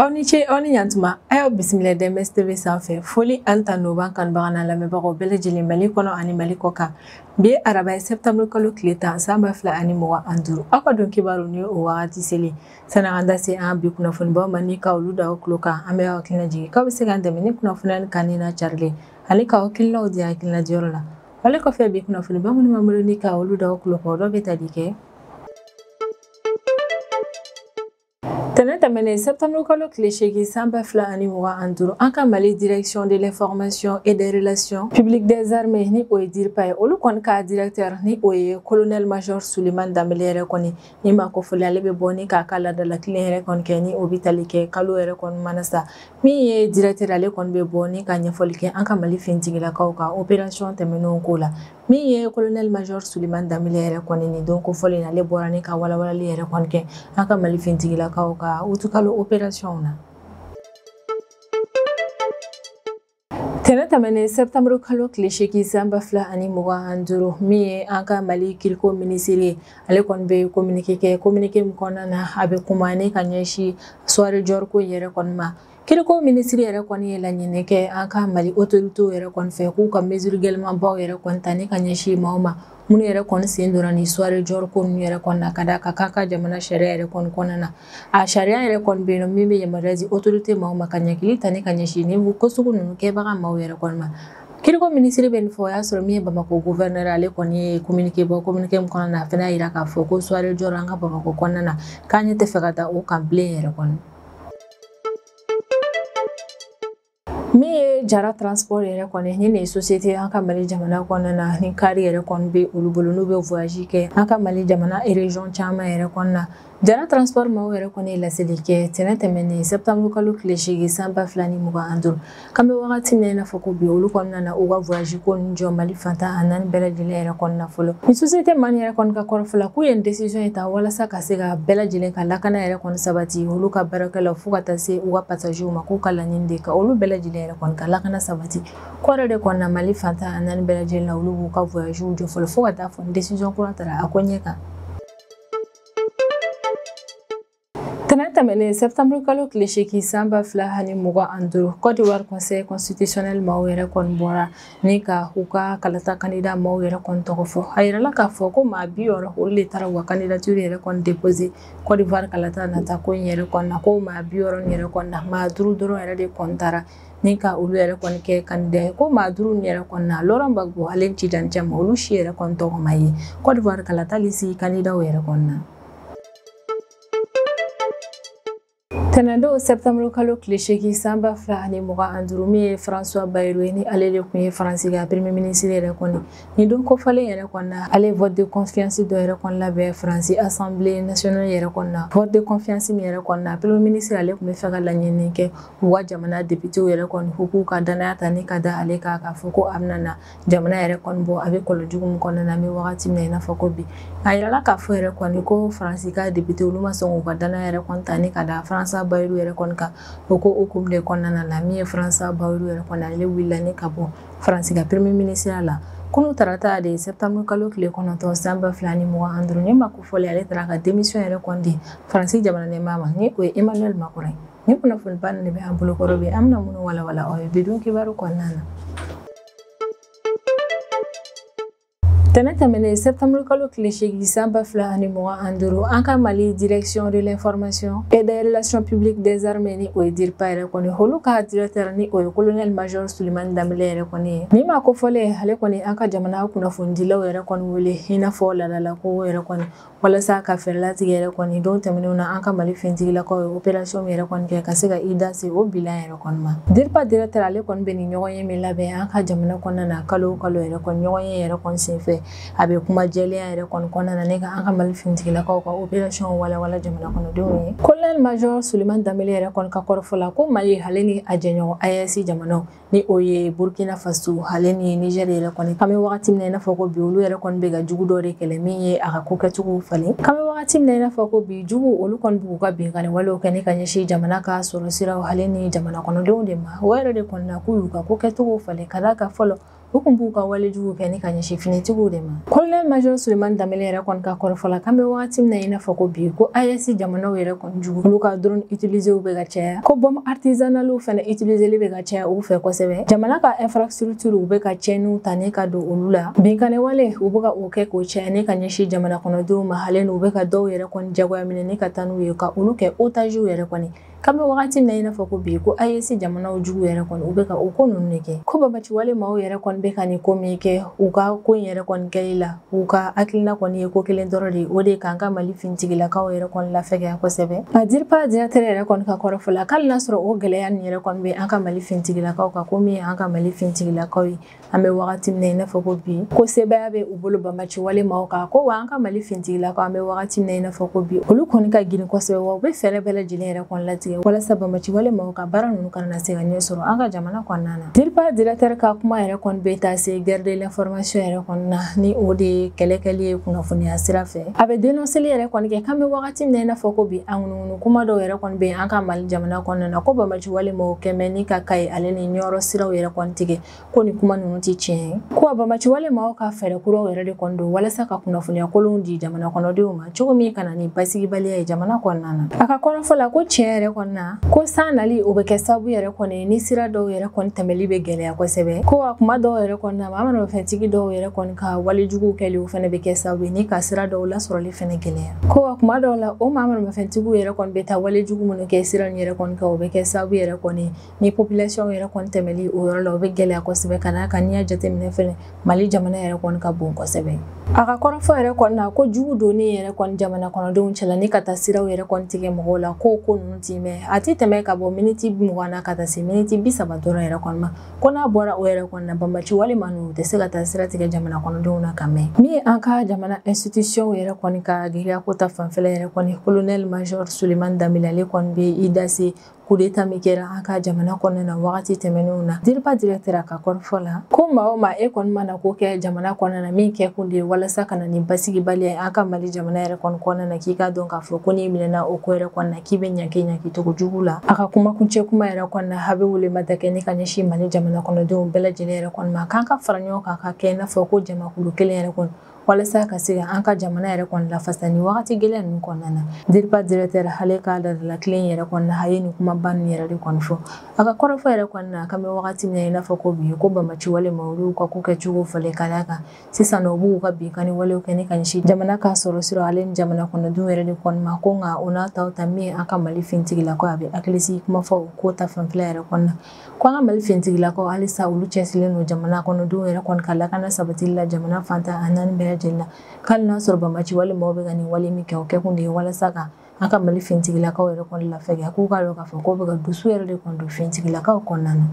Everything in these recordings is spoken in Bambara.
Awni ce awni yantuma ayo bismillah DMS TV sanfɛ foli anta noban kan bagana lamɛbagaw bɛɛ lajɛlen Mali kɔnɔ ani Mali kɔkan bi araba septembre kalo tile 10 san 2025 aw ka don kibaru ni o wagati seli san'an da se an bi kunnafoni baw ma ni ka olu da kulo kan an bɛ aw hakilina jigin k'aw bɛ se k'an dɛmɛ ni kunnafoniya kan ni na carilen ani ka hakilinaw di hakilina diyɔrɔ la wale kɔfɛ bi kunnafoni ba minnu b'an bolo ni ka olu da kulo kan dɔ bɛ tali kɛ Tɛmɛnen septembre kalo tile 8 san 2025 an ka Mali direction de l'information et des relations publiques des armées ni o ye DIRPA ye olu kɔni ka directeur ni o ye colonel major Suleiman Danbele yɛrɛ kɔni ni ma ko foli ale bɛ bɔ ni k'a ka ladala kilen yɛrɛ kɔni kɛ ni o bɛ tali kɛ kalo yɛrɛ kɔni mana sa min ye directeur ale kɔni bɛ bɔ ni ka ɲɛfɔli kɛ an ka Mali fintigilakaw ka opération tɛmɛnenw ko la min ye colonel major Suleiman Danbele yɛrɛ kɔni ni don ko fɔli ale bɔra ni ka walawalali yɛrɛ kɔni kɛ an ka Mali fintigilakaw ka utukalo opération na tɛmɛnen septembre kalo tile 8 san 2025 min ye an ka Mali kiriko ministre ale kɔni bɛ communiqué min kɔnɔna na a bɛ kuma ni ka ɲɛsin soirée jɔr ko yɛrɛ kɔni ma kiriko ministre yɛrɛ kɔni ye laɲini kɛ an ka Mali autorités yɛrɛ kɔni fɛ k'u ka mesure gɛlɛman baw yɛrɛ kɔni ta ni ka ɲɛsin maaw ma minnu yɛrɛ kɔni sen donna ni soirée jɔr ko ninnu yɛrɛ kɔni na ka da ka ka jamana sariya yɛrɛ kɔni kɔnɔna na a sariya yɛrɛ kɔni bɛ yen min bɛ yamaruya di autorité maaw ma ka ɲɛkili ta ni ka ɲɛsin ni ko sugu ninnu kɛbaga maaw yɛrɛ kɔni ma kiriko ministre bɛ nin fɔ o y'a sɔrɔ min ye Bamako gouverneur ale kɔni ye communiqué min kɔnɔna na a fana y'a jira k'a fɔ ko soirée jɔr an ka Bamako kɔnɔna na k'an ɲɛ tɛ fɛ ka taa o kan bilen yɛrɛ kɔni min ye Jara transport yɛrɛ kɔni ni ne société an ka Mali jamana kɔnɔna na ni kari yɛrɛ kɔni bɛ olu bolo n'u bɛ voyage kɛ an ka Mali jamana région caman yɛrɛ kɔnɔna na Jara transport maaw yɛrɛ kɔni ye laseli kɛ tɛmɛnen septembre kalo tile 8 san 2025 kan bɛ wagati min na fɔ ko bi olu kɔnɔna na u ka voyage ko ni jɔ Mali fantan a naani bɛɛ lajɛlen yɛrɛ kɔnɔna fɔlɔ ni société man yɛrɛ kɔni ka kɔrɔfɔla k'u ye décision ta walasa ka se ka bɛɛ lajɛlen ka lakana yɛrɛ kɔni sabati olu ka baarakɛlaw fo ka taa se u ka passagers ma k'u ka laɲini de ka olu bɛɛ lajɛlen yɛrɛ kɔni ka lakana sabati kɔrɔ de kɔnɔna Mali fantan a naani bɛɛ lajɛlen na olu b'u ka voyage jɔ fɔlɔ fo ka taa fɔ décision kura taara a ko ɲɛ kan tɛmɛnen septembre kalo tile 8 san 2025 Côte d'Ivoire conseil constitutionnel maaw yɛrɛ kɔni bɔra ni ka u ka kalata candidat maaw yɛrɛ kɔni tɔgɔ fɔ a yirala k'a fɔ ko maa 60 olu de taara u ka candidature yɛrɛ kɔni déposé Côte d'Ivoire kalata nata ko in yɛrɛ kɔni na ko maa 60 yɛrɛ kɔni na maa 5 dɔrɔn yɛrɛ de kɔni taara ni ka olu yɛrɛ kɔni kɛ candidat ye ko maa 5 yɛrɛ kɔni na Laurent Gbagbo ale Tidjane Thiam olu si yɛrɛ kɔni tɔgɔ ma ye Côte d'Ivoire kalata lisi candidat yɛrɛ kɔni na tɛnɛndon septembre kalo tile 8 san 2025 min ye François Bayrou ni ale de tun ye Faransi ka premier ministre yɛrɛ kɔni ni don kofɔlen yɛrɛ kɔni na ale vote de confiance dɔ yɛrɛ kɔni labɛn Faransi assemblée nationale yɛrɛ kɔni na vote de confiance min yɛrɛ kɔni na premier ministre ale tun bɛ fɛ ka laɲini kɛ u ka jamana député yɛrɛ kɔni k'u ka danaya ta ni ka da ale kan k'a fɔ ko a bɛna na jamana yɛrɛ kɔni bɔ a bɛ kɔlɔn jugu min kɔnɔna na an bɛ wagati min na i n'a fɔ ko bi a yirala k'a fɔ yɛrɛ kɔni ko Faransi ka député olu ma sɔn k'u ka danaya yɛrɛ kɔni ta ni ka da François Bayrou yɛrɛ kɔni kan o ko hukumu de kɔnɔna na min ye François Bayrou yɛrɛ kɔni ale wulila ni ka bɔ Faransi ka premier ministre la kunu tarata de septembre kalo tile 9 san 2025 ni ma ko fɔli ale taara ka démission yɛrɛ kɔni di Faransi jamana ɲɛmaa ma ni o ye Emmanuel Macron ye ni kunnafoni ba nin de bɛ an bolo kɔrɔ bi an bɛna minnu walawala aw ye bi dun kibaru kɔnɔna na tɛmɛnen septembre kalo tile 8 san 2025 an ka Mali direction de l'information et des relations publiques des armées ni o ye DIRPA yɛrɛ kɔni olu ka directeur ni o ye colonel major Suleiman Danbele yɛrɛ kɔni ye ni ma ko fɔlen ale kɔni an ka jamana kunnafonidilaw yɛrɛ kɔni wele i n'a fɔ ladala ko yɛrɛ kɔni walasa ka fɛrɛlatigɛ yɛrɛ kɔni don tɛmɛnenw na an ka Mali fintigilakaw ye opération min yɛrɛ kɔni kɛ ka se ka i da se o bilan yɛrɛ kɔni ma DIRPA directeur ale kɔni bɛ ni ɲɔgɔn ye min labɛn an ka jamana kɔnɔna na kalo yɛrɛ kɔni ɲɔgɔn ye yɛrɛ kɔni senfɛ a bɛ kuma jɛlenya yɛrɛ kɔni kɔnɔna na ne ka an ka Mali fintigilakaw ka opération walawala jamana kɔnɔdenw ye colonel major Suleiman Danbele yɛrɛ kɔni ka kɔrɔfɔla ko Mali ale ni a jɛɲɔgɔn AES jamanaw ni o ye Burkina Faso ale ni Niger yɛrɛ kɔni kan bɛ wagati min na i n'a fɔ ko bi olu yɛrɛ kɔni bɛ ka jugu dɔ de kɛlɛ min ye a ka ko kɛcogo falen kan bɛ wagati min na i n'a fɔ ko bi jugu olu kɔni b'u ka binkani walew kɛ ni ka ɲɛsin jamana ka sɔrɔ siraw ale ni jamana kɔnɔdenw de ma o yɛrɛ de kɔni na k'u y'u ka ko kɛcogo falen ka d'a kan fɔlɔ u kun b'u ka walejugu kɛ ni ka ɲɛsin finitigiw de ma. Colonel Major Sulemani Danbele yɛrɛ kɔni ka kɔrɔfɔla k'an bɛ wagati min na i n'a fɔ ko bi ko AES jamanaw yɛrɛ kɔni jugu olu ka drone utiliser bɛ ka caya ko bombe artisanale fana utiliser bɛ ka caya u fɛ kosɛbɛ. Jamana ka infrastructure u bɛ ka tiɲɛniw ta ne ka don olu la. Binkani wale u bɛ ka o kɛ k'o caya ne ka ɲɛsin jamana kɔnɔdenw ma hali n'u bɛ ka dɔw yɛrɛ kɔni jagoya minɛ ne ka taa n'u ye ka olu kɛ otage yɛrɛ kɔni. K'an bɛ wagati min na i n'a fɔ ko bi ko AES jamanaw jugu yɛrɛ kɔni u bɛ ka o ko ninnu de kɛ. Ko Bamaci wale maaw yɛrɛ kɔni bɛ ka nin ko min kɛ u ka ko in yɛrɛ kɔni kɛli la u ka hakilina kɔni ye ko kelen dɔrɔn de o de k'an ka Mali finitigilakaw yɛrɛ kɔni lafɛgɛya kosɛbɛ. A DIRPA directeur yɛrɛ kɔni ka kɔrɔfɔla k'ali n'a sɔrɔ o gɛlɛya nin yɛrɛ kɔni bɛ an ka Mali finitigilakaw kan ko min ye an ka Mali finitigilakaw ye an bɛ wagati min na i n'a fɔ ko bi ko sebaya bɛ u bolo Bamaci wale maaw kan ko wa an ka Mali finitigilakaw an bɛ wagati min na i n'a fɔ ko bi olu kɔni ka girin kosɛbɛ wa u bɛ fɛɛrɛ bɛɛ lajɛlen yɛrɛ kɔni latigɛ walasa Bamaci wale maaw ka baara ninnu kana se ka ɲɛ sɔrɔ an ka jamana kɔnɔna na. DIRPA directeur ka kuma yɛrɛ kɔni bɛ taa se guerre de l'information yɛrɛ kɔni na ni o de ye kɛlɛkɛli ye kunnafoniya sira fɛ. A bɛ dénonceli yɛrɛ kɔni kɛ k'an bɛ wagati min na i n'a fɔ ko bi an ŋunuŋunu kuma dɔw yɛrɛ kɔni bɛ an ka Mali jamana kɔnɔna na ko Bamaci wale maaw kɛmɛ ni ka Kayi ale ni ɲɔrɔ siraw yɛrɛ kɔni tigɛ ko ni kuma ninnu tɛ tiɲɛ ye. Ko Bamaci wale maaw ka fɛɛrɛ kuraw yɛrɛ de kɔni don walasa ka kunnafoniya kolonw di jamana kɔnɔdenw ma cogo min kana ni basigibaliya ye jamana kɔnɔna na. A ka kɔrɔfɔla ko tiɲɛ yɛrɛ kɔni na ko san nali o bɛ kɛ sababu yɛrɛ kɔni ni sira dɔw yɛrɛ kɔni tɛmɛli bɛ gɛlɛya kosɛbɛ. Ko a kuma dɔw yɛrɛ kɔni na maamafɛntigi dɔw yɛrɛ kɔni ka walejuguw kɛli o fana bɛ kɛ sababu ye ni ka sira dɔw lasɔrɔli fana gɛlɛya. Ko a kuma dɔw la o maamafɛntigiw yɛrɛ kɔni bɛ taa walejugu minnu kɛ sira nin yɛrɛ kɔni kan o bɛ kɛ sababu yɛrɛ kɔni ni population yɛrɛ kɔni tɛmɛli o yɔrɔ la o bɛ gɛlɛya kosɛbɛ ka n'a kan n'i y'a jateminɛ fɛnɛ Mali jamana yɛrɛ kɔni ka bon kosɛbɛ. A ka kɔrɔfɔ yɛrɛ kɔni na ko jugu donni yɛrɛ kɔni jamana kɔnɔdenw cɛla ni ka taa siraw yɛrɛ kɔni tigɛ mɔgɔw la ko ninnu ti mɛn a ti tɛmɛ ka bɔ miniti 20 na ka taa se miniti 30 dɔrɔn yɛrɛ kɔni ma ko n'a bɔra o yɛrɛ kɔni na Bamaci wale ninnu tɛ se ka taa sira tigɛ jamana kɔnɔdenw na ka mɛn. Min ye an ka jamana institution yɛrɛ kɔni ka giriya ko ta fanfɛla yɛrɛ kɔni Colonel Major Sulemani Danbele ale kɔni bɛ i da se coup d'état min kɛra an ka jamana kɔnɔna na wagati tɛmɛnenw na. DIRPA directeur a ka kɔrɔfɔ la ko maa o maa e kɔni mana ko kɛ jamana kɔnɔna na min kɛ kun de ye walasa ka na ni basigibaliya ye an ka Mali jamana yɛrɛ kɔni kɔnɔna na k'i ka dɔn k'a fɔ ko n'i minɛna o ko yɛrɛ kɔnɔna na k'i bɛ ɲanki togo jugu la. A ka kumakuncɛ kuma yɛrɛ kɔnɔna na a bɛ welemada kɛ ne ka ɲɛsin Mali jamana kɔnɔdenw bɛɛ lajɛlen yɛrɛ kɔni ma k'an ka fara ɲɔgɔn kan ka kɛ i n'a fɔ ko jamakulu kelen yɛrɛ kɔni walasa ka se ka an ka jamana yɛrɛ kɔni lafasa ni wagati gɛlɛn ninnu kɔnɔna na. DIRPA directeur ale ka dadala tilen yɛrɛ kɔni na a ye nin kumaba ninnu yɛrɛ de kɔni fɔ. A ka kɔrɔfɔ yɛrɛ kɔni na k'an bɛ wagati min na i n'a fɔ ko bi ko Bamaci wale maaw olu ka ko kɛcogo falen ka d'a kan sisan nɔ u b'u ka binkani walew kɛ ni ka ɲɛsin jamana ka sɔrɔ sira ale ni jamana kɔnɔdenw yɛrɛ de kɔni ma ko nka o n'a ta min ye an ka Mali finitigilakaw a bɛ hakilisigi kuma fɔ o ko ta fanfɛla yɛrɛ kɔni na ko an ka Mali finitigilakaw halisa olu cɛsirilen don jamana kɔnɔdenw yɛrɛ kɔni ka lakana sabatili la jamana fantan a naani bɛɛ lajɛlen na k'ali n'a sɔrɔ Bamaci wale maaw bɛ ka nin wale min kɛ o kɛ kun de ye walasa ka an ka Mali finitigilakaw yɛrɛ kɔni lafɛgɛya k'u k'a dɔn k'a fɔ ko bɛ ka dusu yɛrɛ de kɔni don finitigilakaw kɔnɔna na.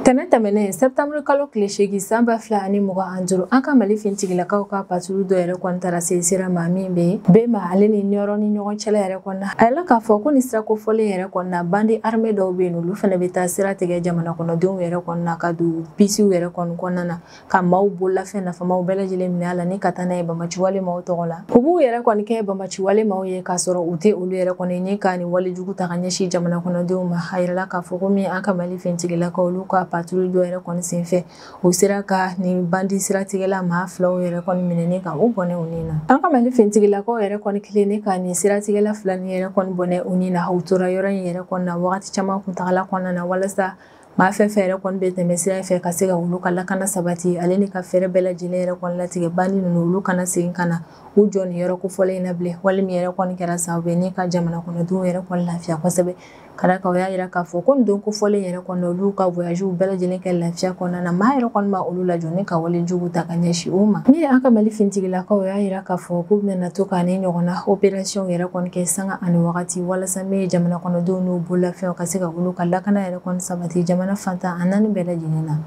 Tɛnɛ tɛmɛnen septembre kalo tile 8 san 2025 an ka Mali finitigilakaw ka patrouille dɔ yɛrɛ kɔni taara se sira ma min bɛ Bema ale ni Nioro ni ɲɔgɔn cɛla yɛrɛ kɔni na a yɛlɛ k'a fɔ ko ni sira kofɔlen yɛrɛ kɔni na bandi armée dɔw bɛ yen olu fana bɛ taa sira tigɛ jamana kɔnɔdenw yɛrɛ kɔni na ka don bisiw yɛrɛ kɔni kɔnɔna na ka maaw bololafɛn nafamaw bɛɛ lajɛlen minɛ a la ni ka taa n'a ye Bamaci wale maaw tɔgɔ la u b'u yɛrɛ kɔni kɛ Bamaci wale maaw ye k'a sɔrɔ u tɛ olu yɛrɛ kɔni ni ka nin walejugu ta ka ɲɛsin jamana kɔnɔdenw ma a yɛlɛ k'a fɔ ko min an ka Mali finitigilakaw olu ka patrouille dɔ yɛrɛ kɔni senfɛ o sera ka ni bandi siratigɛla maa filaw yɛrɛ kɔni minɛni ka o bɔnɛ u ni na an ka Mali finitigilakaw yɛrɛ kɔni kelen ne ka ni siratigɛla fila ni yɛrɛ kɔni bɔnɛ u ni na u tora yɔrɔ in yɛrɛ kɔni na wagati caman kuntagala kɔnɔna na walasa maa fɛn fɛn yɛrɛ kɔni bɛ tɛmɛ sira fɛ ka se ka olu ka lakana sabati ale ni ka fɛɛrɛ bɛɛ lajɛlen yɛrɛ kɔni latigɛ bandi ninnu olu kana segin ka na u jɔ nin yɔrɔ kofɔlen in na bilen wali min yɛrɛ kɔni kɛra sababu ye ni ka jamana kɔnɔdenw yɛrɛ kɔni lafiya kosɛbɛ ka d'a kan o y'a yira k'a fɔ ko nin don kofɔlen yɛrɛ kɔni olu ka voyagew bɛɛ lajɛlen kɛ lafiya kɔnɔna na maa yɛrɛ kɔni ma olu lajɔ ni ka walejugu ta ka ɲɛsin u ma min ye an ka Mali finitigilakaw o y'a yira k'a fɔ k'u bɛna to k'a ni ɲɔgɔnna opération yɛrɛ kɔni kɛ sanga ani wagati walasa min ye jamana kɔnɔdenw n'u bololafɛnw ka se ka olu ka lakana yɛrɛ kɔni sabati jamana fantan a naani bɛɛ lajɛlen na.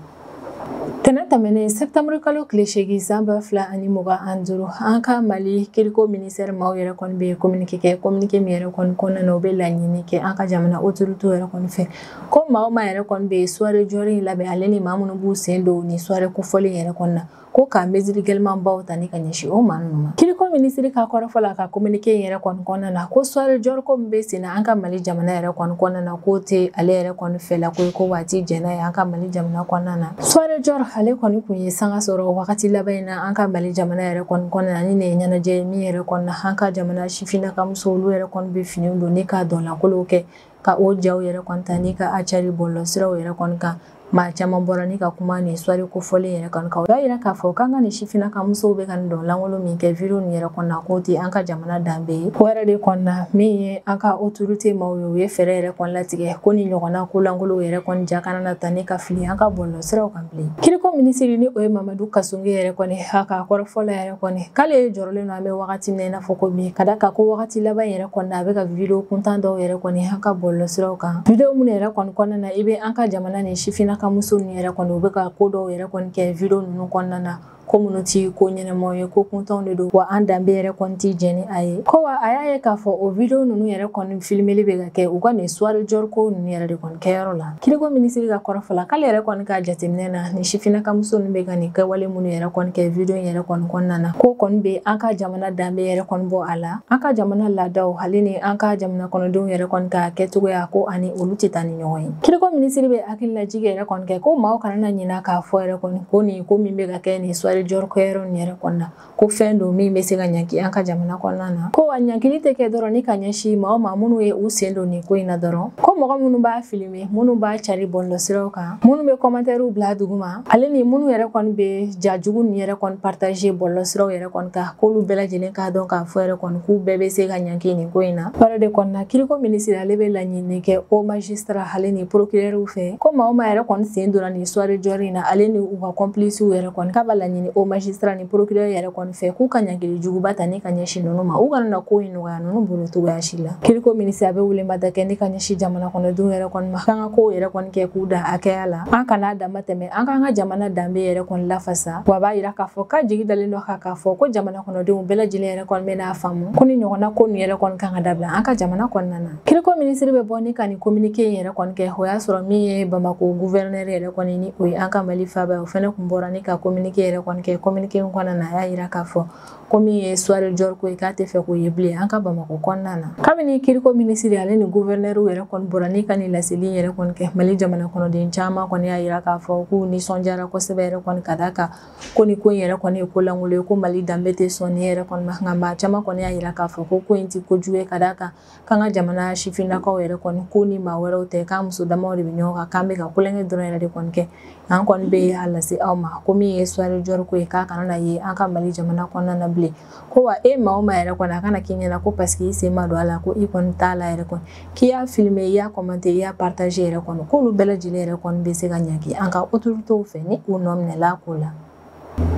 Tɛnɛ tɛmɛnen septembre kalo tile 8 san 2025 an ka Mali kiriko ministère maaw yɛrɛ kɔni bɛ communiqué min yɛrɛ kɔni kɔnɔna na u bɛ laɲini kɛ an ka jamana autorités yɛrɛ kɔni fɛ ko maa o maa yɛrɛ kɔni bɛ soirée jɔyɔrɔ in labɛn ale ni maa minnu b'u sen don ni soirée kofɔlen yɛrɛ kɔni na ko ka mesure gɛlɛman baw ta ni ka ɲɛsin o maa ninnu ma. Kiriko minisiri ka kɔrɔfɔ la ka communiqué yɛrɛ kɔni kɔnɔna na ko soirée jɔr ko min bɛ sen na an ka Mali jamana yɛrɛ kɔni kɔnɔna na ko tɛ ale yɛrɛ kɔni fɛla ko ye ko waati jɛna ye an ka Mali jamana kɔnɔna na. Soirée jɔr ale kɔni kun ye sanga sɔrɔ wagati laban in na an ka Mali jamana yɛrɛ kɔni kɔnɔna na ni ne ye ɲɛnajɛ min yɛrɛ kɔnɔna na an ka jamana sifinnaka musow olu yɛrɛ kɔni bɛ finiw don ni ka dɔnlankolow kɛ ka o jaw yɛrɛ kɔni ta ni ka acari bɔlɔsiraw yɛrɛ kɔni kan. Maa caman bɔra ni ka kuma ni soirée kofɔlen yɛrɛ kɔni kan. O y'a yira k'a fɔ k'an ka nin sifinnaka musow bɛ ka nin dɔnlankolo min kɛ vidéo nin yɛrɛ kɔnɔna ko tɛ an ka jamana danbe ye. O yɛrɛ de kɔnɔna min ye an ka autorité maaw ye u ye fɛɛrɛ yɛrɛ kɔni latigɛ ko ni ɲɔgɔnna kolankolow yɛrɛ kɔni ja kana na ta ni ka fili an ka bɔlɔsiraw kan bilen. Kiriko minisiri ni o ye Mamadu Kasonge yɛrɛ kɔni a ka kɔrɔfɔla yɛrɛ kɔni k'ale jɔrɔlen don an bɛ wagati min na i n'a fɔ ko bi ka da kan ko wagati laban yɛrɛ kɔni a bɛ ka vidéo kuntan dɔw yɛrɛ kɔni an ka bɔlɔsiraw kan. Vidéo minnu yɛrɛ kɔni kɔnɔna na i bɛ an ka jamana ni sifinnaka muso ni yɛrɛ kɔni u bɛ ka ko dɔw yɛrɛ kɔni kɛ vidéo ninnu kɔnɔna na ko minnu ti ko ɲɛnamaw ye ko kuntanw de don wa an danbe yɛrɛ kɔni ti jɛn ni a ye. Ko wa a y'a ye k'a fɔ o vidéo ninnu yɛrɛ kɔni filmeli bɛ ka kɛ u ka nin soirée jɔr ko ninnu yɛrɛ de kɔni kɛyɔrɔ la. Kiriko minisiri ka kɔrɔfɔ la k'ale yɛrɛ kɔni ka jateminɛ na nin sifinnaka muso ninnu bɛ ka nin kɛwale minnu yɛrɛ kɔni kɛ vidéo in yɛrɛ kɔni kɔnɔna na ko kɔni bɛ an ka jamana danbe yɛrɛ kɔni bɔ a la. An ka jamana laadaw hali ni an ka jamana kɔnɔdenw yɛrɛ kɔni ka kɛcogoya ko ani olu tɛ taa ni ɲɔgɔn ye. Kiriko minisiri bɛ hakililajigi yɛrɛ kɔni kɛ ko maaw kana na ɲinɛ k'a fɔ yɛrɛ kɔni ko nin ko min bɛ ka kɛ nin soirée jɔr kɛyɔrɔ nin yɛrɛ kɔnɔna ko fɛn don min bɛ se ka ɲanki an ka jamana kɔnɔna na. Ko wa ɲankili tɛ kɛ dɔrɔn ni ka ɲɛsin maa o maa minnu ye u sen don nin ko in na dɔrɔn ko mɔgɔ minnu b'a filmer minnu b'a cari bɔlɔsiraw kan minnu bɛ commentaire bila duguma ale ni minnu yɛrɛ kɔni bɛ ja jugu nin yɛrɛ kɔni partager bɔlɔsiraw yɛrɛ kɔni kan k'olu bɛɛ lajɛlen k'a dɔn k'a fɔ yɛrɛ kɔni k'u bɛɛ bɛ se ka ɲanki nin ko in na. Baara de kɔnɔna Kiriko minisiri ale bɛ laɲini kɛ o magistrat ale ni procureur fɛ ko maa o maa yɛrɛ kɔni sen donna nin soirée jɔr in na ale ni u ka complices yɛrɛ kɔni k'a b'a laɲini o magistrat ni procureur yɛrɛ kɔni fɛ k'u ka ɲankili juguba ta ni ka ɲɛsin ninnu ma u kana na ko in nɔgɔya ninnu bolo cogoya si la. Kiriko minisiri a bɛ welemada kɛ ni ka ɲɛsin jamana kɔnɔdenw yɛrɛ kɔni ma k'an ka kow yɛrɛ kɔni kɛ k'u dan hakɛya la an kana dama tɛmɛ an k'an ka jamana danbe yɛrɛ kɔni lafasa wa a b'a yira k'a fɔ k'a jigi dalen dɔ kan k'a fɔ ko jamana kɔnɔdenw bɛɛ lajɛlen yɛrɛ kɔni bɛn'a faamu ko ni ɲɔgɔnna ko nin yɛrɛ kɔni kan ka dabila an ka jamana kɔnɔna na. Kiriko minisiri bɛ bɔ ni ka nin communiqué in yɛrɛ kɔni kɛ o y'a sɔrɔ min ye Bamako gouverneur yɛrɛ kɔni ni o ye an ka Mali faaba ye o fɛnɛ kun bɔra ni ka communiqué yɛrɛ kɔni kɛ communiqué in kɔnɔna na a y'a yira k'a fɔ ko min ye soirée jɔr ko ye k'a tɛ fɛ k'o ye bilen an ka Bamako kɔnɔna na. Kabini Kiriko minisiri ale ni gouverneur yɛrɛ kɔni bɔra ni ka nin laseli yɛrɛ kɔni kɛ Mali jamana kɔnɔden caman kɔni y'a yira k'a fɔ k'u nisɔndiyara kosɛbɛ yɛrɛ kɔni ka d'a kan ko ni ko in yɛrɛ kɔni ye ko lankolon ye ko Mali danbe tɛ sɔn ni yɛrɛ kɔni ma nka maa caman kɔni y'a yira k'a fɔ ko in tɛ kojugu ye ka d'a kan k'an ka jamana sifinnakaw yɛrɛ kɔni ko ni maa wɛrɛw tɛ k'an muso damaw de bɛ ɲɔgɔn kan k'an bɛ ka kulonkɛ dɔrɔn yɛrɛ de kɔni kɛ an kɔni bɛ a lase aw ma ko min ye soirée jɔr ko ye k'a kana na ye an ka Mali jamana kɔnɔna na bilen ko wa e maa o maa yɛrɛ kɔni a kana k'i ɲɛna ko parce que i sen ma don a la ko i kɔni t'a la yɛrɛ kɔni k'i y'a filmer i y'a commenter i y'a partager yɛrɛ kɔni k'olu bɛɛ lajɛlen yɛrɛ kɔni bɛ se ka ɲanki an ka autorités fɛ ni u nɔ minɛla ko la.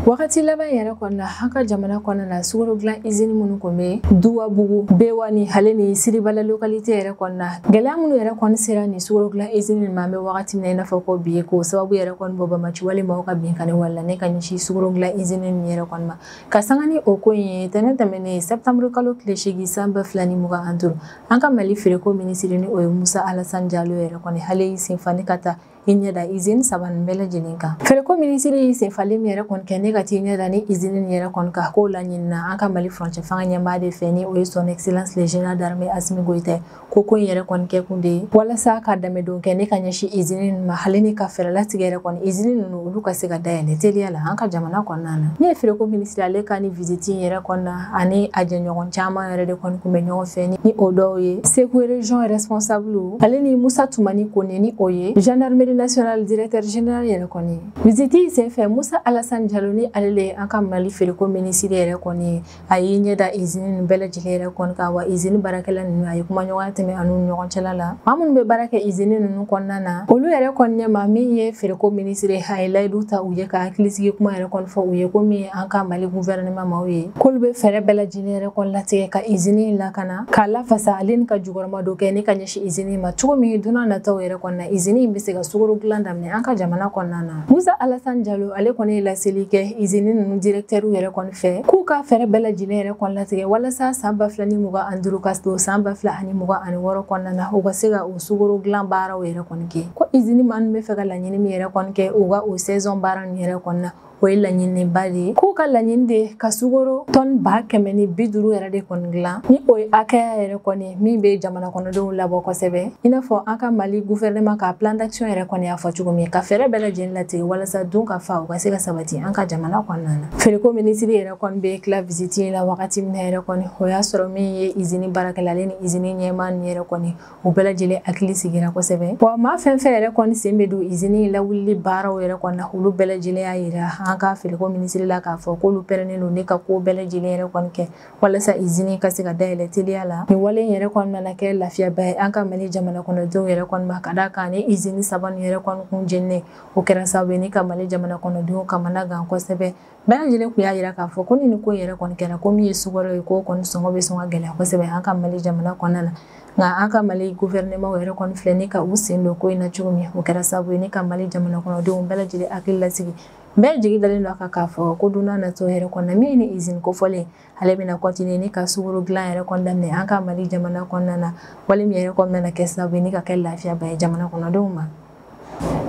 Wagati laban yɛrɛ kɔnɔna an ka jamana kɔnɔna na sukaro dilan usine minnu kun bɛ Duwabugu Bewa ni hale ni Siribala localité yɛrɛ kɔnɔna gɛlɛya minnu yɛrɛ kɔni sera ni sukaro dilan usine ma an bɛ wagati min na i n'a fɔ ko bi ye k'o sababu yɛrɛ kɔni bɔ Bamaci walimaw ka binkani wala ne ka ɲɛsin sukaro dilan usine nin yɛrɛ kɔni ma ka sanga ni o ko in ye tɛnɛ tɛmɛnen septembre kalo tile 8 san 2025 an ka Mali feereko minisiri ni o ye Musa Alassane Diallo yɛrɛ kɔni hale y'i senfa ni ka taa i ɲɛda usine saba nin bɛɛ lajɛlen kan. Feereko minisiri y'i senfalen min yɛrɛ kɔni kɛ ne ka t'i ɲɛda ni usine nin yɛrɛ kɔni kan k'o laɲinina an ka Mali furancɛ fanga ɲɛmaa de fɛ ni o ye son excellence le général d'armée Assimi Goïta ko in yɛrɛ kɔni kɛ kun de ye walasa ka dɛmɛdon kɛ ne ka ɲɛsin usine nin ma hali ni ka fɛɛrɛ latigɛ yɛrɛ kɔni usine ninnu olu ka se ka dayɛlɛ teliya la an ka jamana kɔnɔna na. Ne ye feereko minisiri ale ka ni visite in yɛrɛ kɔnɔna ani a jɛɲɔgɔn caman yɛrɛ de kɔni kun bɛ ɲɔgɔn fɛ ni o dɔw ye Segu région responsable ale ni Musa Tumani Kone ni o ye gendarmerie national directeur général yɛrɛ kɔni visite in senfɛ Musa Alassane Diallo ni ale le an ka Mali feereko minisiri yɛrɛ kɔni a y'i ɲɛda usine nin bɛɛ lajɛlen yɛrɛ kɔni kan wa usine baarakɛla ninnu a ye kuma ɲɔgɔnya tɛmɛ ani u ɲɔgɔn cɛla la maa minnu bɛ baara kɛ usine ninnu kɔnɔna na olu yɛrɛ kɔni ɲɛma min ye feereko minisiri a ye layidu ta u ye ka hakilisigi kuma yɛrɛ kɔni fɔ u ye ko min ye an ka Mali gouvernement maaw ye k'olu bɛ fɛɛrɛ bɛɛ lajɛlen yɛrɛ kɔni latigɛ ka usine in lakana k'a lafasa ale ni ka jukɔrɔma dɔ kɛ ne ka ɲɛsin usine ma cogo min don n'a nataw yɛrɛ kɔni na usine in bɛ se ka sukaro dilan daminɛ an ka jamana kɔnɔna na. Musa Alassane Diallo ale kɔni ye laseli kɛ usine ninnu directeur yɛrɛ kɔni fɛ k'u ka fɛɛrɛ bɛɛ lajɛlen yɛrɛ kɔni latigɛ walasa san 2025 ka don san 2026 kɔnɔna na u ka se ka o sukaro dilan baaraw yɛrɛ kɔni kɛ ko usine maa min bɛ fɛ ka laɲini min yɛrɛ kɔni kɛ u ka o saison baara nin yɛrɛ kɔni na o ye laɲini ba de ye k'u ka laɲini de ka sugaro tonne 150 yɛrɛ de kɔni dilan ni o ye hakɛya yɛrɛ kɔni min bɛ jamana kɔnɔdenw labɔ kosɛbɛ i n'a fɔ an ka Mali gouvernement ka plan d'action yɛrɛ kɔni y'a fɔ cogo min ka fɛɛrɛ bɛɛ lajɛlen latigɛ walasa dun ka fa u ka se ka sabati an ka jamana kɔnɔna na feereko minisiri yɛrɛ kɔni bɛ tila visite la wagati min yɛrɛ kɔni o y'a sɔrɔ min ye usine baarakɛla ale ni usine ɲɛmaa ni yɛrɛ kɔni u bɛɛ lajɛlen hakili sigira kosɛbɛ wa maa fɛn fɛn yɛrɛ kɔni sen bɛ don usine lawulili baaraw yɛrɛ kɔni na olu bɛɛ lajɛlen y'a yira an ka feereko minisiri la k'a fɔ k'olu pɛrɛnnen don ne ka ko bɛɛ lajɛlen yɛrɛ kɔni kɛ walasa usine ka se ka dayɛlɛ teliya la nin wale yɛrɛ kɔni nana kɛ lafiyaba ye an ka Mali jamana kɔnɔdenw yɛrɛ kɔni ma ka d'a kan ni usine 3 nin yɛrɛ kɔni kun jɛnnen o kɛra sababu ye ni ka Mali jamana kɔnɔdenw kamana gan kosɛbɛ bɛɛ lajɛlen kun y'a yira k'a fɔ ko ni nin ko yɛrɛ kɔni kɛra ko min ye sukaro ye ko kɔni sɔngɔ bɛ sɔn ka gɛlɛya kosɛbɛ an ka Mali jamana kɔnɔna na nka an ka Mali gouvernement yɛrɛ kɔni filɛ ni ka u sen don ko in na cogo min o kɛra sababu ye ni ka Mali jamana kɔnɔdenw bɛɛ lajɛlen hakili lasigi bɛɛ jigi dalen don a kan k'a fɔ ko don n'a nataw yɛrɛ kɔnɔna min ni usine kofɔlen ale bɛna continuer ni ka sukaro dilan yɛrɛ kɔni daminɛ an ka Mali jamana kɔnɔna na wale min yɛrɛ kɔni bɛna kɛ sababu ye ni ka kɛ lafiyaba ye jamana kɔnɔdenw ma.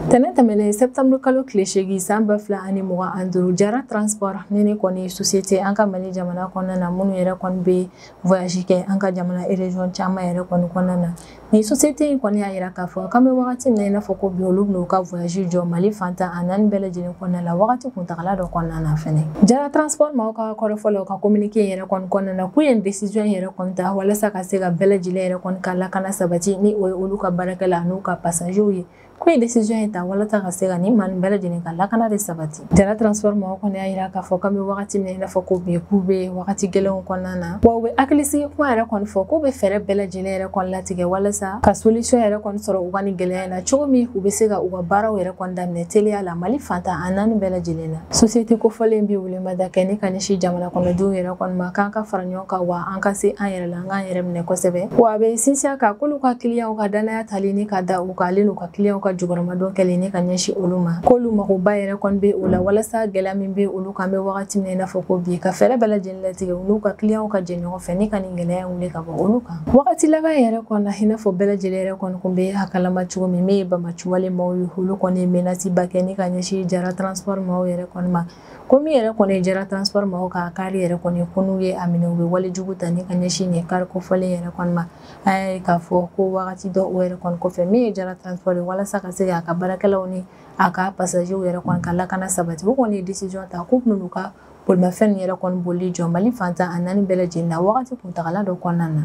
Tɛnɛ tɛmɛnen septembre kalo tile 8 san 2025 Jara Transport ni kɔni société an ka Mali jamana kɔnɔna na minnu yɛrɛ kɔni bɛ voyage kɛ an ka jamana région caman yɛrɛ kɔni kɔnɔna na ni société in kɔni y'a yira k'a fɔ k'an bɛ wagati min na i n'a fɔ ko bi olu bɛn'u ka voyage jɔ Mali fantan a 4 bɛɛ lajɛlen kɔnɔna la wagati kuntagala dɔ kɔnɔna na fɛnɛ Jara Transport maaw ka kɔrɔfɔlaw ka communiqué yɛrɛ kɔni kɔnɔna na k'u ye décision yɛrɛ kɔni ta walasa ka se ka bɛɛ lajɛlen yɛrɛ kɔni ka lakana sabati ni o ye olu ka baarakɛla n'u ka passagers ye ko ye décision ye ta walasa ka se ka ni maa bɛɛ lajɛlen ka lakana de sabati Jara Transport maaw kɔni y'a yira k'a fɔ k'an bɛ wagati min na i n'a fɔ ko bi k'u bɛ wagati gɛlɛnw kɔnɔna na wa u bɛ hakilisigi kuma yɛrɛ kɔni fɔ k'u bɛ fɛɛrɛ bɛɛ lajɛlen yɛrɛ kɔni latigɛ walasa ka solution yɛrɛ kɔni sɔrɔ u ka nin gɛlɛya in na cogo min u bɛ se ka u ka baaraw yɛrɛ kɔni daminɛ teliya la Mali fantan a 4 bɛɛ lajɛlen na société kofɔlen bɛ welemada kɛ ni ka ɲɛsin jamana kɔnɔdenw yɛrɛ kɔni ma k'an ka fara ɲɔgɔn kan wa an ka se an yɛrɛ la an k'an yɛrɛ minɛ kosɛbɛ wa a bɛ sinsin kan k'olu ka clients ka danaya tali ni ka da u ka ale n'u ka clients ka jukɔrɔmadon kɛlen ni ka ɲɛsin olu ma k'olu magoba yɛrɛ kɔni bɛ o la walasa gɛlɛya min bɛ olu kan bɛ wagati min na i n'a fɔ ko bi ka fɛɛrɛ bɛɛ lajɛlen latigɛ u n'u ka clients ka jɛ ɲɔgɔn fɛ ni ka nin gɛlɛya wuli ka bɔ olu kan wagati laban yɛrɛ kɔni na i n'a fɔ bɛɛ lajɛlen yɛrɛ kɔni kun bɛ a kalama cogo min ye bamaciwale maaw ye olu kɔni ye menace ba kɛ ni ka ɲɛsin Jara Transport maaw yɛrɛ kɔni ma ko min yɛrɛ kɔni ye Jara Transport maaw ka kari yɛrɛ kɔni ko n'u ye a minɛ u bɛ walejugu ta ni ka ɲɛsin nin kari kofɔlen yɛrɛ kɔni ma an y'a ye k'a fɔ ko wagati dɔ o yɛrɛ kɔni kɔfɛ min ye Jara Transport ye walasa ka se k'a ka baarakɛlaw ni a ka passagers yɛrɛ kɔni ka lakana sabati u kɔni ye décision ta k'u bɛna u ka bolimafɛn yɛrɛ kɔni boli jɔ Mali fantan a 4 bɛɛ lajɛlen na wagati kuntagala dɔ kɔnɔna na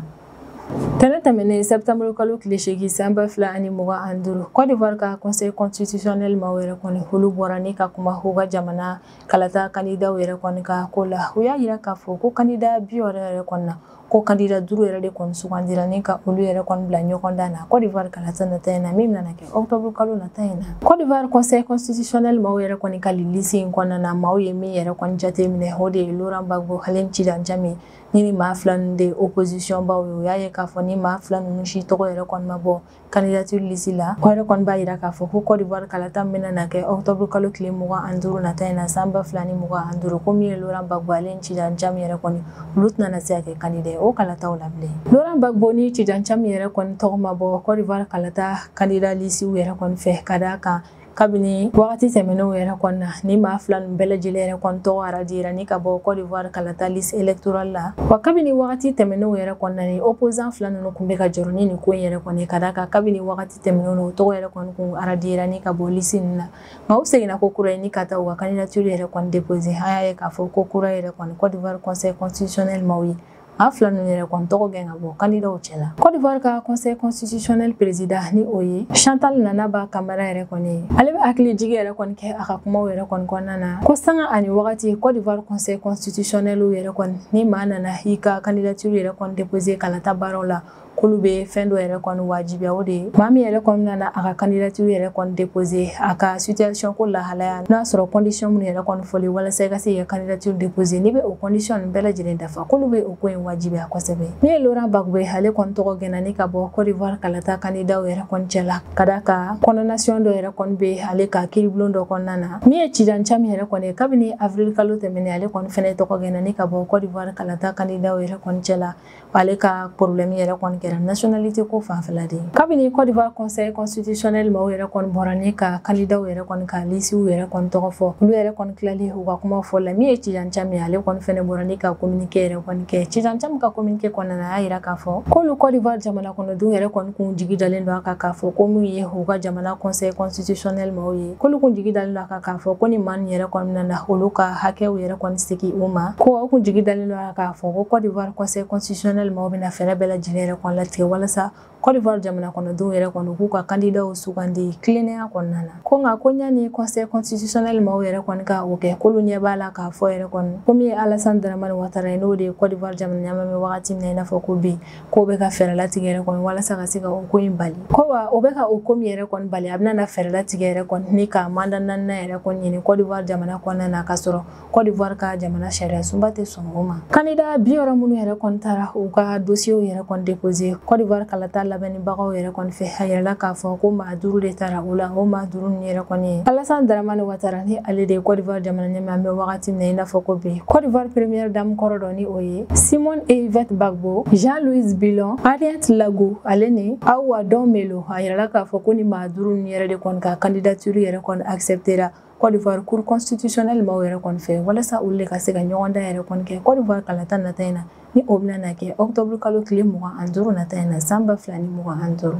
tɛnɛ tɛmɛnen septembre kalo tile 8 san 2025 Côte d'Ivoire ka conseil constitutionnel maaw yɛrɛ kɔni olu bɔra ni ka kuma u ka jamana kalata candidat yɛrɛ kɔni ka ko la u y'a yira k'a fɔ ko candidat 10 yɛrɛ kɔni na ko candidat 5 yɛrɛ de kɔni sugandira ni ka olu yɛrɛ kɔni bila ɲɔgɔn dan na Côte d'Ivoire kalata nata in na min bɛna kɛ octobre kalo nata in na Côte d'Ivoire conseil constitutionnel maaw yɛrɛ kɔni ka liste in kɔnɔna na maaw ye min yɛrɛ kɔni jate minɛ o de ye Laurent Gbagbo Halen Cidan Jame ni maa fila ninnu de opposition baw ye u y'a ye k'a fɔ ni maa fila ninnu si tɔgɔ yɛrɛ kɔni ma bɔ candidature liste la o yɛrɛ kɔni b'a yira k'a fɔ ko Côte d'Ivoire kalata min bɛna kɛ octobre kalo tile 25 nata in na san 2025 ko min ye Laurent Gbagbo Halen Cidan Jame yɛrɛ kɔni olu tɛna se ka kɛ candidat ye o kalataw la bilen Laurent Gbagbo ni Cidan Jame yɛrɛ kɔni tɔgɔ ma bɔ Côte d'Ivoire kalata candidat liste yɛrɛ kɔni fɛ ka d'a kan kabini wagati tɛmɛnenw yɛrɛ kɔni na ni maa fila ninnu bɛɛ lajɛlen yɛrɛ kɔni tɔgɔ aradira ni ka bɔ Côte d'Ivoire kalata liste électorale la wa kabini wagati tɛmɛnenw yɛrɛ kɔni na ni opposant fila ninnu kun bɛ ka jɔrɔ ni nin ko in yɛrɛ kɔni ka d'a kan kabini wagati tɛmɛnenw na o tɔgɔ yɛrɛ kɔni kun aradira ni ka bɔ liste ninnu na nka u seginna ko kura ye ni ka taa u ka candidature yɛrɛ kɔni déposé an y'a ye k'a fɔ ko kura yɛrɛ kɔni Côte d'Ivoire conseil constitutionnel maaw ye a fila ninnu yɛrɛ kɔni tɔgɔ gɛn ka bɔ candidatw cɛ la Côte d'Ivoire ka conseil constitutionnel président ni o ye Chantal Nana Ba Camara yɛrɛ kɔni ye ale bɛ hakili jigi yɛrɛ kɔni kɛ a ka kumaw yɛrɛ kɔni kɔnɔna na ko sanga ani wagati Côte d'Ivoire conseil constitutionnel yɛrɛ kɔni ni maa nana i ka candidature yɛrɛ kɔni déposé kalata baaraw la k'olu bɛ fɛn dɔ yɛrɛ kɔni wajibiya o de ye maa min yɛrɛ kɔni nana a ka candidature yɛrɛ kɔni déposé a ka situation ko lahalaya n'a sɔrɔ condition minnu yɛrɛ kɔni fɔli walasa i ka se k'i ka candidature déposé n'i bɛ o condition ninnu bɛɛ lajɛlen dafa k'olu bɛ o ko in wajibiya kosɛbɛ min ye Laurent Gbagbo ye ale kɔni tɔgɔ gɛnna ni ka bɔ Côte d'Ivoire kalata candidat yɛrɛ kɔni cɛ la ka d'a kan condamnation dɔ yɛrɛ kɔni bɛ ale ka kiiribulon dɔ kɔnɔna na min ye Cidan Jame yɛrɛ kɔni ye kabini avril kalo tɛmɛnen ale kɔni fɛnɛ tɔgɔ gɛnna ni ka bɔ Côte d'Ivoire kalata candidat yɛrɛ kɔni cɛ la ale ka problème yɛrɛ kɔni kɛra nationalité ko fanfɛla de ye. Kabini Côte d'Ivoire conseil constitutionnel ma yɛrɛ kɔni bɔra ni ka candidat yɛrɛ kɔni ka lisiw yɛrɛ kɔni tɔgɔ fɔ. Olu yɛrɛ kɔni tilali u ka kuma fɔ la min ye Tijan Cham ye ale kɔni fɛnɛ bɔra ni ka communiqué yɛrɛ kɔni kɛ. Tijan Cham ka communiqué kɔnɔna na a y'a yira k'a fɔ k'olu Côte d'Ivoire jamana kɔnɔdenw yɛrɛ kɔni kun jigi dalen don a kan k'a fɔ ko min ye u ka jamana conseil constitutionnel ma ye k'olu kun jigi dalen don a kan k'a fɔ ko ni maa nin yɛrɛ kɔni nana olu ka hakɛw yɛrɛ kɔni segin u ma ko u kun jigi dalen don a kan k'a fɔ ko Côte d'Ivoire conseil constitutionnel ma bɛna fɛɛrɛ bɛɛ lajɛlen yɛrɛ kɔni latigɛ walasa Côte d'Ivoire jamana kɔnɔdenw yɛrɛ kɔni k'u ka candidat sugandi tilennenya kɔnɔna na ko nka ko ɲani conseil constitutionnel ma yɛrɛ kɔni ka o kɛ k'olu ɲɛ b'a la k'a fɔ yɛrɛ kɔni ko min ye Alassane Dramane Ouattara ye n'o de ye Côte d'Ivoire jamana ɲɛmaa wagati min na i n'a fɔ ko bi k'o bɛ ka fɛɛrɛ latigɛ yɛrɛ kɔni walasa ka se ka o ko in bali ko wa o bɛ ka o ko min yɛrɛ kɔni bali a bɛna na fɛɛrɛ latigɛ yɛrɛ kɔni ni ka mandat 4nan yɛrɛ kɔni ɲini Côte d'Ivoire jamana kɔnɔna na ka sɔrɔ Côte d'Ivoire ka jamana sariya sunba tɛ sɔn o ma. Candidat 60 minnu yɛrɛ kɔni taara u ka dossier yɛrɛ kɔni déposé Côte d'Ivoire kalata labɛnnibagaw yɛrɛ kɔni fɛ a yɛrɛla k'a fɔ ko maa 5 de taara o la o maa 5 ni yɛrɛ kɔni ye Alassane Dramane Ouattara ni ale de ye Côte d'Ivoire jamana ɲɛmaa an bɛ wagati min na i n'a fɔ ko bi Côte d'Ivoire première dame kɔrɔ dɔ ni o ye Simone Yvette Gbagbo, Jean-Louis Billon, Henriette Lagou ale ni Awa Dɔnmelo a yɛrɛla k'a fɔ ko ni maa 5 ni yɛrɛ de kɔni ka candidature yɛrɛ kɔni acceptera Côte d'Ivoire cour constitutionnel ma yɛrɛ kɔni fɛ walasa olu de ka se ka ɲɔgɔn dan yɛrɛ kɔni kɛ Côte d'Ivoire kalata nata in na ni o bɛna na kɛ octobre kalo tile 25 nata in na san 2025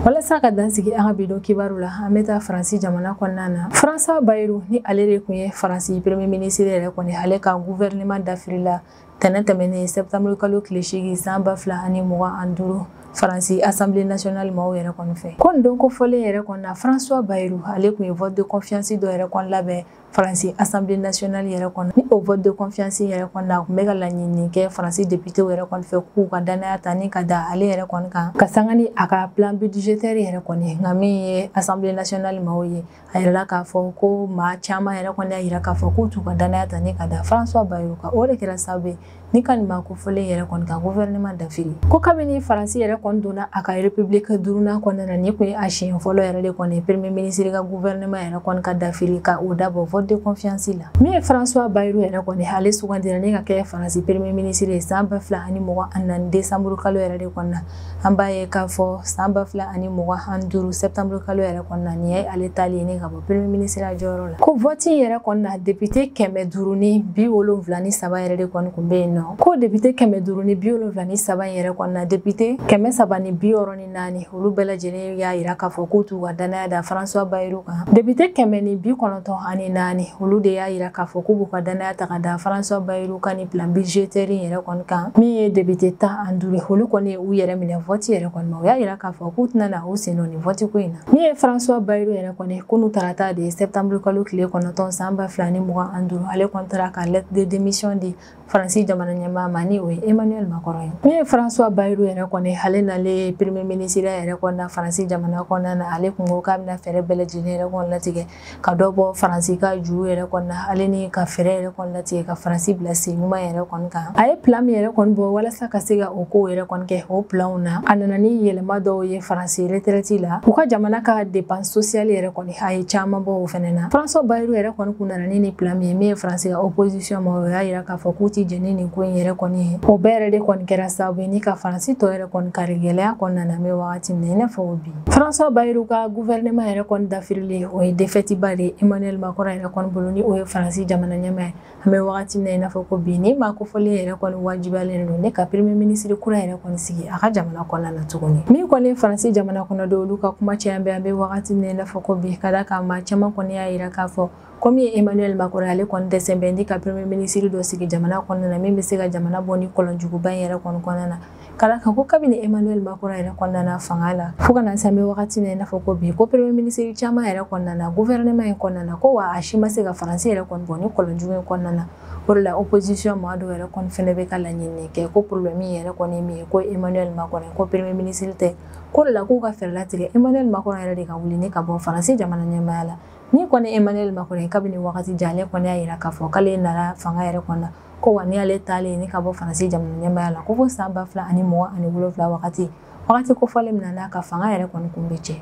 walasa ka dansigi an ka bidon kibaru la an bɛ taa Faransi jamana kɔnɔna na François Bayrou ni ale de kun ye Faransi premier ministre yɛrɛ kɔni ale ka gouvernement dafirila tɛnɛn tɛmɛnen septembre kalo tile 8 san 2025 Faransi Assemblée nationale ma yɛrɛ kɔni fɛ ko nin don kofɔlen yɛrɛ kɔni na François Bayrou ale kun ye vote de confiance dɔ yɛrɛ kɔni labɛn Faransi Assemblée nationale yɛrɛ kɔnɔ ni o vote de confiance yɛrɛ kɔnɔ a kun bɛ ka laɲini kɛ Faransi député yɛrɛ kɔni fɛ k'u ka danaya ta ni ka da ale yɛrɛ kɔni kan ka sanga ni a ka plan budgétaire yɛrɛ kɔni nka min ye Assemblée nationale ma ye a yɛrɛla k'a fɔ ko maa caman yɛrɛ kɔni y'a yira k'a fɔ k'u t'u ka danaya ta ni ka da François Bayrou kan o de kɛra sababu ye ni ka nin maa kofɔlen yɛrɛ kɔni ka gouvernement dafiri ko kabini Faransi yɛrɛ kɔni donna a ka république 5nan kɔnɔna na ni kun ye a siɲɛ fɔlɔ yɛrɛ de kɔni premier ministre ka gouvernement yɛrɛ kɔni ka dafiri ka o dabɔ vote de confiance la min ye François Bayrou yɛrɛ kɔni ale sugandira ni ka kɛ Faransi premier ministre ye san 2024 décembre kalo yɛrɛ de kɔnɔna an b'a ye k'a fɔ san 2025 septembre kalo yɛrɛ kɔnɔna ni ye ale tali ye ni ka bɔ premier ministre a jɔyɔrɔ la ko vote yɛrɛ kɔnɔna député 573 yɛrɛ de kɔni kun bɛ yen nɔ ko député 573 yɛrɛ kɔnɔna député 364 olu bɛɛ lajɛlen y'a yira k'a fɔ k'u t'u ka danaya da François Bayrou kan député 194 olu de y'a yira k'a fɔ k'u b'u ka danaya ta ka da François Bayrou kan ni plan budgétaire yɛrɛ kɔni kan min ye député 15 olu kɔni ye u yɛrɛ minɛ vote yɛrɛ kɔni ma o y'a yira k'a fɔ k'u tɛna na u sen don ni vote ko in na min ye François Bayrou yɛrɛ kɔni kunu tarata de septembre kalo tile 9 san 2025 ale kɔni taara ka lettre de démission di Faransi jamana ɲɛmaa ma ni o ye Emmanuel Macron ye min ye François Bayrou yɛrɛ kɔni ale nale premier ministre yɛrɛ kɔni na Faransi jamana kɔnɔna na ale kun ko k'a bɛna fɛɛrɛ bɛɛ lajɛlen yɛrɛ kɔni latigɛ ka dɔ bɔ Faransi ka juru yɛrɛ kɔni na ale ni ka fɛɛrɛ yɛrɛ kɔni latigɛ ka Faransi bila sen ɲuman yɛrɛ kɔni kan a ye plan min yɛrɛ kɔni bɔ walasa ka se ka o ko yɛrɛ kɔni kɛ o planw na a nana ni yɛlɛma dɔw ye Faransi retraite la u ka jamana ka dépense sociale yɛrɛ kɔni a ye caman bɔ o fɛnɛ na François Bayrou yɛrɛ kɔni kun nana ni plan min ye min ye Faransi ka opposition ma o y'a yira k'a fɔ k'u ti jɛni nin ko in yɛrɛ kɔni ye o bɛɛ yɛrɛ de kɔni kɛra sababu ye ni ka Faransi tɔ yɛrɛ kɔni kari gɛlɛya kɔnɔna na mɛ wagati min na i n'a fɔ o bi François Bayrou ka gouvernement yɛrɛ kɔni dafirilen o ye défaite ba de Emmanuel Macron yɛrɛ kɔni bolo ni o ye Faransi jamana ɲɛmaa ye an bɛ wagati min na i n'a fɔ ko bi ni maa kofɔlen yɛrɛ kɔni wajibiyalen don ne ka premier ministre kura yɛrɛ kɔni sigi a ka jamana kɔnɔna na tuguni min kɔni ye Faransi jamana kɔnɔdenw olu ka kuma caya an bɛ wagati min na i n'a fɔ ko bi ka da kan maa caman kɔni y'a yira k'a fɔ comme ye Emmanuel Macron ale kɔni dɛsɛ bɛ ni ka premier ministre dɔ sigi jamana kɔnɔna na min bɛ se ka jamana bɔ ni kɔlɔnjuguba in yɛrɛ kɔni kɔnɔna na ka da kan ko kabini Emmanuel Macron yɛrɛ kɔnɔna na fanga la fo ka na se an bɛ wagati min na i n'a fɔ ko bi ko premier ministre caman yɛrɛ kɔnɔna na gouvernement in kɔnɔna na ko wa a si ma se ka Faransi yɛrɛ kɔni bɔ ni kɔlɔnjugu in kɔnɔna na o de la opposition maa dɔw yɛrɛ kɔni fɛnɛ bɛ ka laɲini kɛ ko problème yɛrɛ kɔni min ye ko Emmanuel Macron ko premier ministre tɛ ko de la k'u ka fɛɛrɛ latigɛ Emmanuel Macron yɛrɛ de ka wuli ni ka bɔ Faransi jamana ɲɛmaaya la min kɔni Emmanuel Macron kabini wagati jan ale kɔni y'a yira k'a fɔ k'ale nana fanga yɛrɛ kɔnɔ ko wa ni ale taalen ni ka bɔ Faransi jamana ɲɛmaaya la ko fo san 2027 wagati kofɔlen min na n'a ka fanga yɛrɛ kɔni kun bɛ cɛ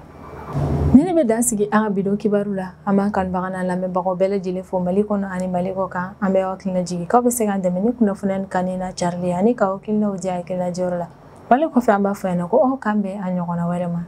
ni ne bɛ dan sigi an ka bidon kibaru la an b'an kanubaga n'a lamɛnbagaw bɛɛ lajɛlen fo Mali kɔnɔ ani Mali kɔ kan an bɛ aw hakilina jigin k'aw bɛ se k'an dɛmɛ ni kunnafoniya ni kanni na carili ani k'aw hakilinaw di hakilina jɔyɔrɔ la wale ko fe amba fo ene ko o kambe a ɲɔgɔnna wɛrɛ ma